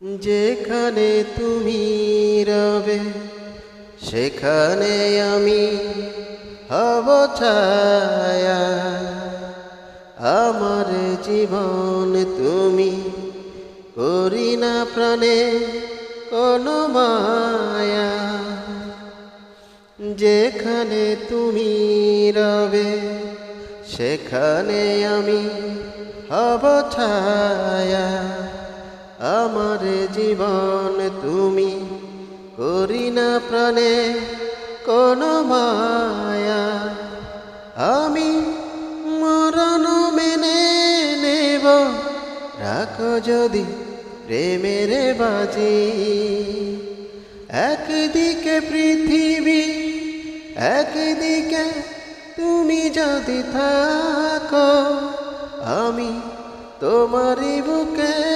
যেখানে তুমি রবে সেখানে আমি হব ছায়া। আমার জীবন তুমি, করি না প্রাণে কোনো মায়া। যেখানে তুমি রবে সেখানে আমি হব ছায়া। আমার জীবন তুমি, করি না প্রাণে কোনো মায়া। আমি মরণ মেনে নেব, রাখো যদি প্রেমের বাজি। একদিকে পৃথিবী, একদিকে তুমি যদি থাকো, আমি তোমারই বুকে